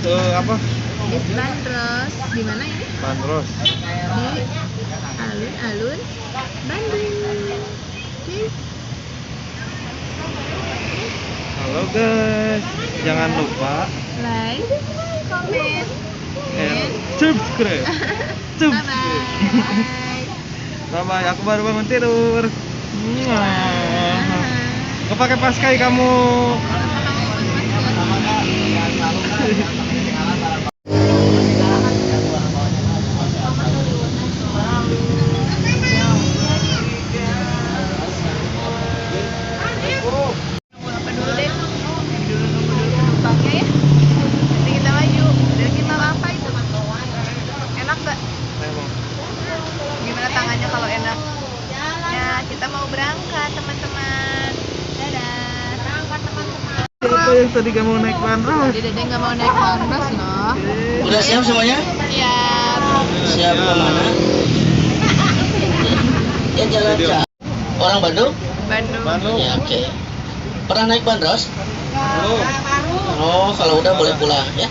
apa? Bis Bandros. Di mana ini? Bandros. Di alun-alun Bandung. Oke. Halo guys, jangan lupa Like, comment, and subscribe. bye-bye. Bye bye. Aku baru bangun tidur. Kepake paskai kamu. Apa dulu deh? Dulu nunggu penumpangnya ya. Nanti kita maju. Dari kita apa itu? Enak gak? Gimana tangannya kalau enak? Ya, kita mau berangkat teman-teman. Dadah. Berangkat teman-teman. Siapa yang tadi kamu naik bandros? Jadi Dede nggak mau naik bandros loh. Udah siap semuanya? Siap. Siap kemana? Ya jalan Cak. Orang Bandung? Bandung. Ya oke. Pernah naik bandros? Belum. Oh kalau udah boleh pulang ya.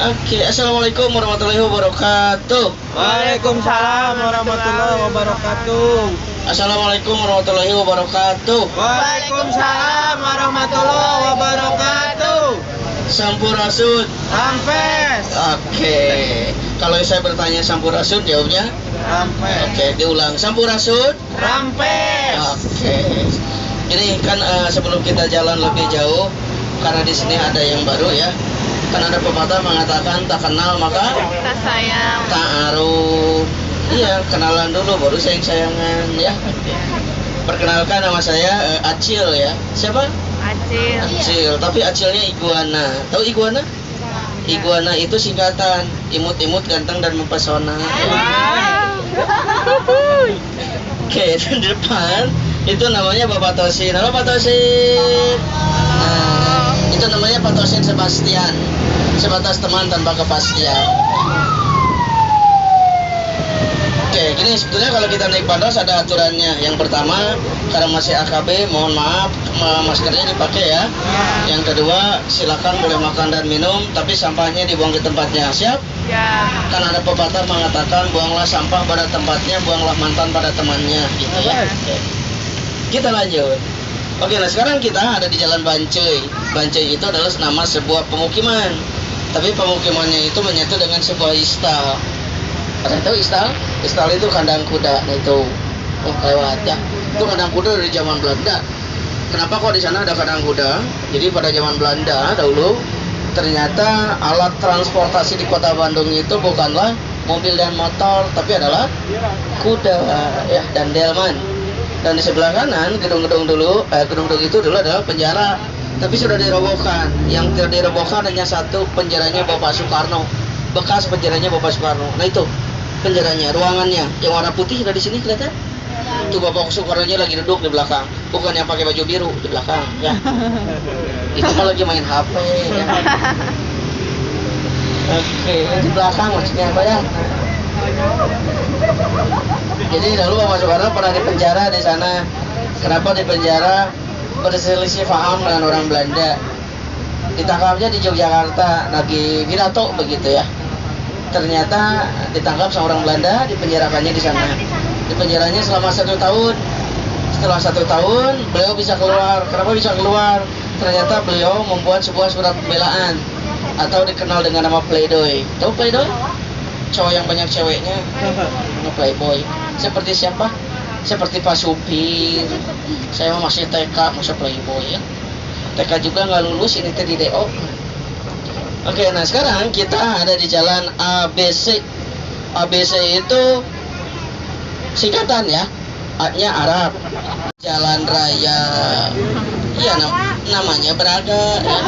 Oke, assalamualaikum warahmatullahi wabarakatuh. Waalaikumsalam warahmatullahi wabarakatuh. Assalamualaikum warahmatullahi wabarakatuh. Waalaikumsalam warahmatullahi wabarakatuh. Sampurasun. Rampes. Oke. Kalau saya bertanya sampurasun jawabnya? Rampes. Oke, diulang. Sampurasun. Rampes. Oke. Ini kan sebelum kita jalan lebih jauh, karena di sini ada yang baru ya. Kan ada pepatah mengatakan tak kenal maka Kita sayang. tak aruf. Iya, kenalan dulu baru sayang-sayangan ya. Perkenalkan nama saya Acil ya. Siapa? Acil. Acil, tapi Acilnya iguana. Tahu iguana? Iguana itu singkatan imut-imut, ganteng dan mempesona. Oke, dan di depan itu namanya Bapak Tosin. Halo Pak Tosin. Nah, itu namanya Pak Tosin Sebastian. Sebatas teman tanpa kepastian. Oke, gini sebetulnya kalau kita naik bandros ada aturannya. Yang pertama, karena masih AKB, mohon maaf maskernya dipakai ya. Yang kedua, silakan boleh makan dan minum, tapi sampahnya dibuang di tempatnya. Siap? Ya. Kan ada pepatah mengatakan buanglah sampah pada tempatnya, buanglah mantan pada temannya, gitu ya. Oke. Kita lanjut. Oke, nah sekarang kita ada di Jalan Bancai. Bancai itu adalah nama sebuah pemukiman. Tapi pemukimannya itu menyatu dengan sebuah istal. Ada tahu istal? Istal itu kandang kuda. Nah itu, lewat ya. Itu kandang kuda dari zaman Belanda. Kenapa kok di sana ada kandang kuda? Jadi pada zaman Belanda dahulu, ternyata alat transportasi di kota Bandung itu bukanlah mobil dan motor, tapi adalah kuda ya dan delman. Dan di sebelah kanan gedung-gedung itu dulu adalah penjara, tapi sudah dirobohkan. Yang tidak dirobohkan hanya satu, penjaranya Bapak Soekarno, bekas penjaranya Bapak Soekarno. Nah itu penjaranya, ruangannya yang warna putih ada di sini kelihatan. Itu Bapak Soekarno-nya lagi duduk di belakang, bukan yang pakai baju biru di belakang ya. Itu malah lagi main HP ya. Oke, di belakang maksudnya apa ya? Jadi dahulu Bapak Soekarno pernah dipenjara di sana. Kenapa dipenjara? Berselisih paham dengan orang Belanda. Ditangkapnya di Yogyakarta, lagi pidato begitu ya. Ternyata ditangkap sama orang Belanda, dipenjarakannya di sana. Dipenjaranya selama 1 tahun. Setelah 1 tahun, beliau bisa keluar. Kenapa bisa keluar? Ternyata beliau membuat sebuah surat pembelaan atau dikenal dengan nama playdoy. Tahu playdoy? Cowok yang banyak ceweknya, playboy. Seperti siapa? Seperti Pak Supir. Saya masih TK, masa playboy ya. TK juga nggak lulus, ini tadi DO. Oke, nah sekarang kita ada di jalan ABC. ABC itu singkatan ya, A-nya Arab. Jalan raya, iya namanya Braga ya.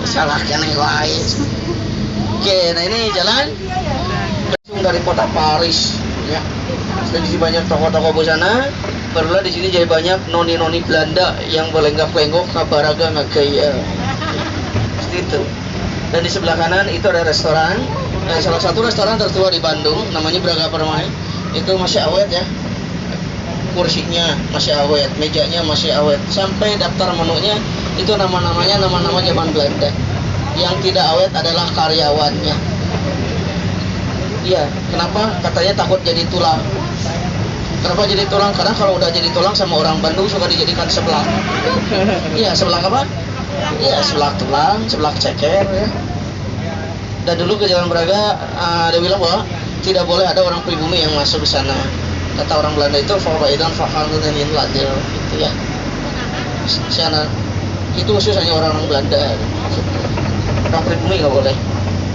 Salah kan guys. Oke, nah ini jalan dari kota Paris ya. Jadi banyak toko-toko busana. Barulah di sini jadi banyak noni-noni Belanda yang belenggak-lenggok kabaraga ngagaya. Seperti itu. Dan di sebelah kanan itu ada restoran. Nah, salah satu restoran tertua di Bandung namanya Braga Permai. Itu masih awet ya. kursinya masih awet, mejanya masih awet, sampai daftar menunya itu nama-namanya nama-nama zaman Belanda. Yang tidak awet adalah karyawannya. Iya, kenapa? Katanya takut jadi tulang. Kenapa jadi tulang? Karena kalau udah jadi tulang sama orang Bandung suka dijadikan seblak. Iya, seblak apa? Iya, seblak tulang, seblak ceker ya. Dan dulu ke Jalan Braga ada bilang bahwa tidak boleh ada orang pribumi yang masuk ke sana. Kata orang Belanda itu Farbaidan Fakhalun Ladil gitu ya. Sana itu khusus hanya orang-orang Belanda. Orang pribumi nggak boleh.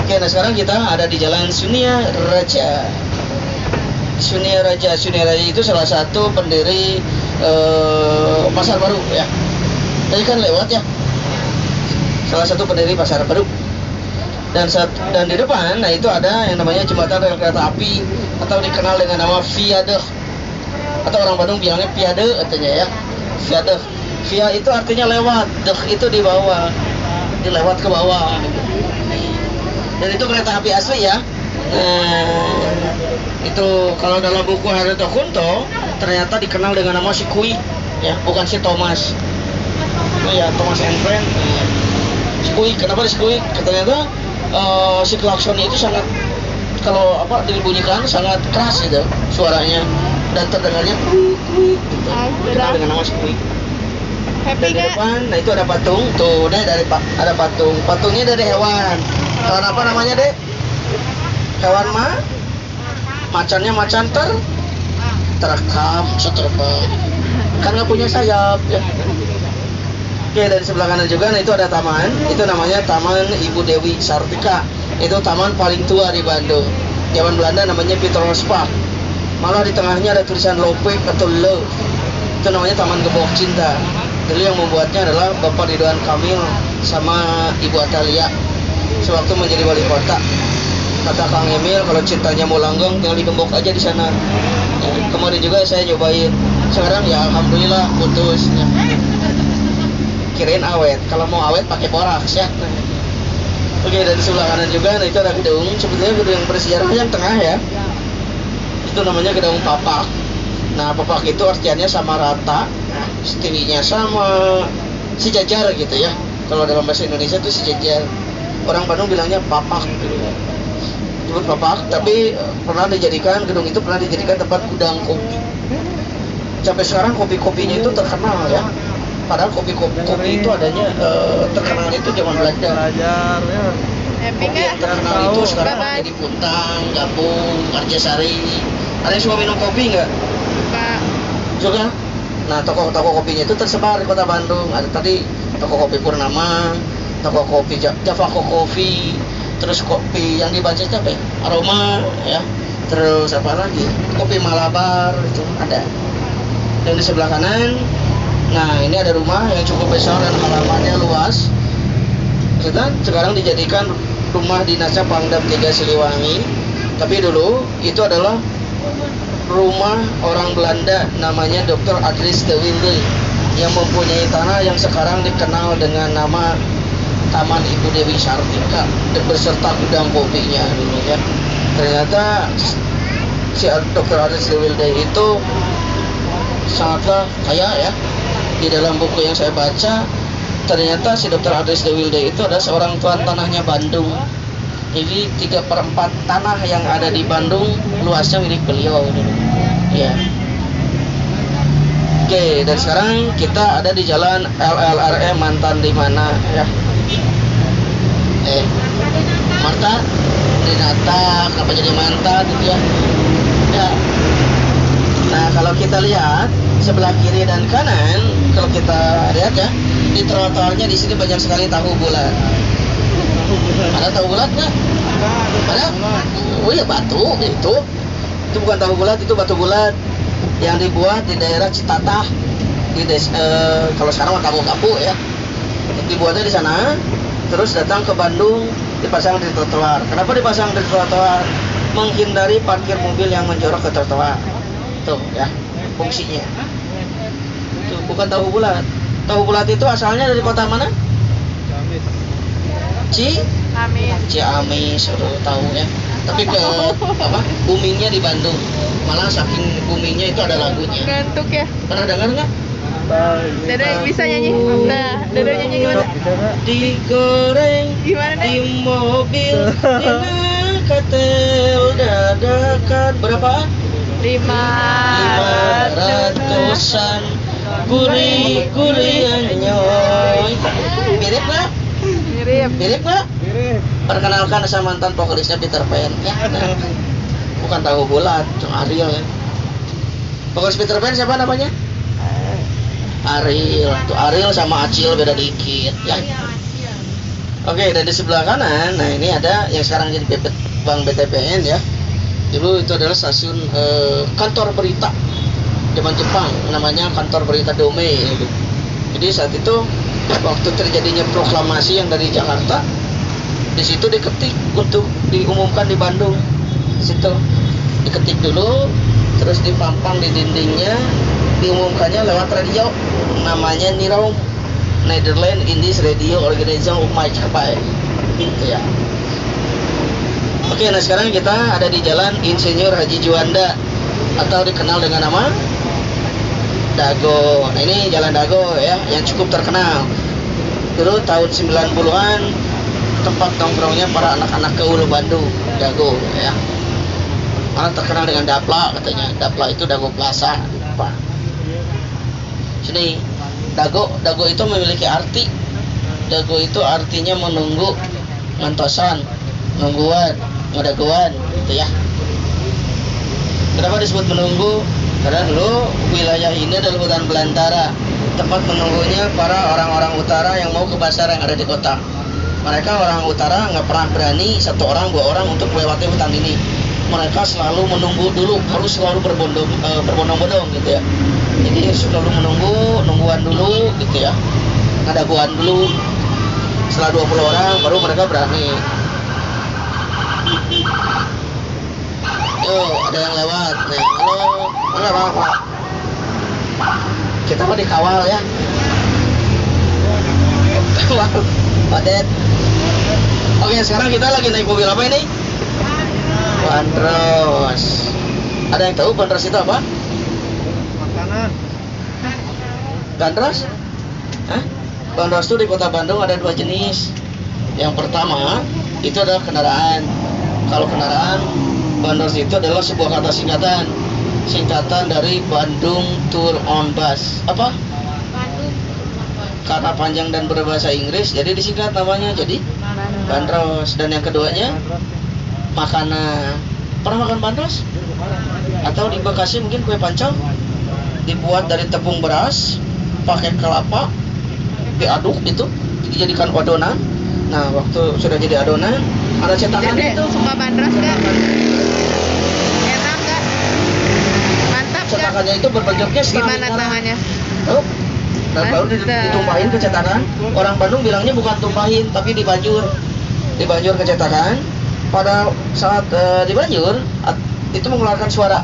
Oke, nah sekarang kita ada di Jalan Sunia Raja. Sunia Raja itu salah satu pendiri Pasar Baru ya. Tadi kan lewat ya. Salah satu pendiri Pasar Baru. Dan di depan, nah itu ada yang namanya jembatan rel kereta api atau dikenal dengan nama viaduct. Atau orang Bandung bilangnya piade artinya ya. Viaduct. Via itu artinya lewat, dek itu di bawah, dilewat ke bawah. Dan itu kereta api asli ya. Itu kalau dalam buku Haruto Kunto ternyata dikenal dengan nama si Kui ya, bukan si Thomas. Oh ya, Thomas and Friend. Si Kui, kenapa si Kui? Ternyata si klaksonnya itu sangat, kalau apa dibunyikan sangat keras gitu suaranya dan terdengarnya gitu. Dikenal dengan nama si Kui. Dan di depan, nah itu ada patung, tuh deh ada patung. Patungnya dari hewan. Hewan apa namanya deh? Hewan macannya macan terekam seterbang. Kan nggak punya sayap ya. Oke, dari sebelah kanan juga, nah itu ada taman. Itu namanya Taman Ibu Dewi Sartika. Itu taman paling tua di Bandung. Zaman Belanda namanya Pieterspark. Malah di tengahnya ada tulisan Lope atau Love. Itu namanya Taman Gembok Cinta. Dulu yang membuatnya adalah Bapak Ridwan Kamil sama Ibu Atalia sewaktu menjadi wali kota. Kata Kang Emil, kalau cintanya mau langgeng tinggal digembok aja di sana. Ya, kemarin juga saya nyobain. Sekarang ya alhamdulillah putus. Ya. Kirain awet. Kalau mau awet pakai boraks ya. Oke, dari sebelah kanan juga, nah itu ada gedung. Sebetulnya gedung yang bersejarah yang tengah ya. Itu namanya Gedung Papak. Nah, papak itu artiannya sama rata, setingginya sama, sejajar gitu ya. Kalau dalam bahasa Indonesia itu sejajar. Orang Bandung bilangnya papak gitu ya. Disebut papak, tapi gedung itu pernah dijadikan tempat gudang kopi. Sampai sekarang kopi-kopinya itu terkenal ya. Padahal kopi itu adanya terkenal itu zaman Belanda. Kopi yang terkenal itu sekarang jadi Puntang, Gabung, Arjasari. Ada yang suka minum kopi nggak? Juga. Nah, toko-toko kopinya itu tersebar di kota Bandung. Ada tadi toko kopi Purnama, toko kopi Java Coffee, terus kopi yang dibaca itu apa ya? Aroma ya. Terus apa lagi? Kopi Malabar itu ada. Dan di sebelah kanan, nah ini ada rumah yang cukup besar dan halamannya luas. Sekarang dijadikan rumah dinasnya Pangdam 3 Siliwangi. Tapi dulu itu adalah rumah orang Belanda namanya Dr. Adries de Wilde yang mempunyai tanah yang sekarang dikenal dengan nama Taman Ibu Dewi Sartika beserta gudang kopinya dulu ya. Ternyata si Dr. Adries de Wilde itu sangatlah kaya ya. Di dalam buku yang saya baca, ternyata si Dr. Adries de Wilde itu adalah seorang tuan tanahnya Bandung. Jadi 3/4 tanah yang ada di Bandung luasnya milik beliau dulu. Ya. Oke, dan sekarang kita ada di Jalan LLRE Mantan di mana ya? Marta, Dinata, kenapa jadi Mantan gitu ya? Ya. Nah, kalau kita lihat sebelah kiri dan kanan, kalau kita lihat ya, di trotoarnya di sini banyak sekali tahu bulat. Ada tahu bulat nggak? Ada? Oh ya, batu itu bukan tahu bulat, itu batu bulat yang dibuat di daerah Citatah di kalau sekarang mah kapu-kapu ya. Dibuatnya di sana, terus datang ke Bandung dipasang di trotoar. Kenapa dipasang di trotoar? Menghindari parkir mobil yang menjorok ke trotoar. Tuh ya, fungsinya. Tuh, bukan tahu bulat. Tahu bulat itu asalnya dari kota mana? Ciamis, tahu ya. Tapi ke apa? Boomingnya di Bandung. Malah saking boomingnya itu ada lagunya. Ngantuk ya. Pernah dengar nggak? Dede bisa nyanyi. Nah, Dede nyanyi gimana? Digoreng Gimana di deh? mobil di katel dadakan berapa? 500-an gurih nyoy. Mirip nggak? Mirip. Mirip nggak? Perkenalkan sama mantan vokalisnya Peter Pan. Ya, nah. Bukan tahu bulat, cuma Ariel ya. Vokalis Peter Pan siapa namanya? Ariel. Tuh Ariel sama Acil beda dikit ya. Oke, dan di sebelah kanan, nah ini ada yang sekarang jadi Bank BTPN ya. Dulu itu adalah stasiun kantor berita zaman Jepang, namanya kantor berita Dome gitu. Jadi saat itu waktu terjadinya proklamasi yang dari Jakarta, di situ diketik untuk diumumkan di Bandung. Di situ diketik dulu, terus dipampang di dindingnya, diumumkannya lewat radio, namanya Nirong, Netherlands Indies Radio Organisation of Maatschappij, gitu ya. Oke, nah sekarang kita ada di Jalan Insinyur Haji Juanda atau dikenal dengan nama Dago. Nah ini Jalan Dago ya, yang cukup terkenal. Dulu tahun 90-an tempat nongkrongnya para anak-anak gaul Bandung, Dago ya. Malah terkenal dengan Dapla katanya. Dapla itu Dago Plaza. Apa? Sini Dago itu memiliki arti. Dago itu artinya menunggu, ngantosan, nungguan, ngadagoan gitu ya. Kenapa disebut menunggu? Karena dulu wilayah ini adalah hutan belantara, tempat menunggunya para orang-orang utara yang mau ke pasar yang ada di kota. Mereka orang utara nggak pernah berani satu orang dua orang untuk melewati hutan ini. Mereka selalu menunggu dulu, harus selalu berbondong-bondong gitu ya. Jadi selalu nungguan dulu gitu ya, ngadaguan dulu. Setelah 20 orang baru mereka berani. Yo, ada yang lewat. Nih, halo. Enggak apa-apa. Kita mau dikawal ya. Kawal. Pak Ded. Oke, sekarang kita lagi naik mobil apa ini? Bandros. Ada yang tahu bandros itu apa? Makanan. Bandros? Hah? Bandros itu di kota Bandung ada dua jenis. Yang pertama itu adalah kendaraan. Kalau kendaraan, bandros itu adalah sebuah kata singkatan dari Bandung Tour on Bus. Apa? Kata panjang dan berbahasa Inggris, jadi disingkat namanya jadi bandros. Dan yang keduanya makanan. Pernah makan bandros? Atau di Bekasi mungkin kue pancong, dibuat dari tepung beras, pakai kelapa, diaduk itu, dijadikan adonan. Nah, waktu sudah jadi adonan, ada cetakan. Dede tuh suka bandros gak? Enak gak? Mantap gak? Cetakannya itu berbentuknya Gimana tangannya? Oh, dan baru Mantap. ditumpahin ke cetakan. Orang Bandung bilangnya bukan tumpahin, tapi dibanjur ke cetakan. Pada saat dibanjur, itu mengeluarkan suara.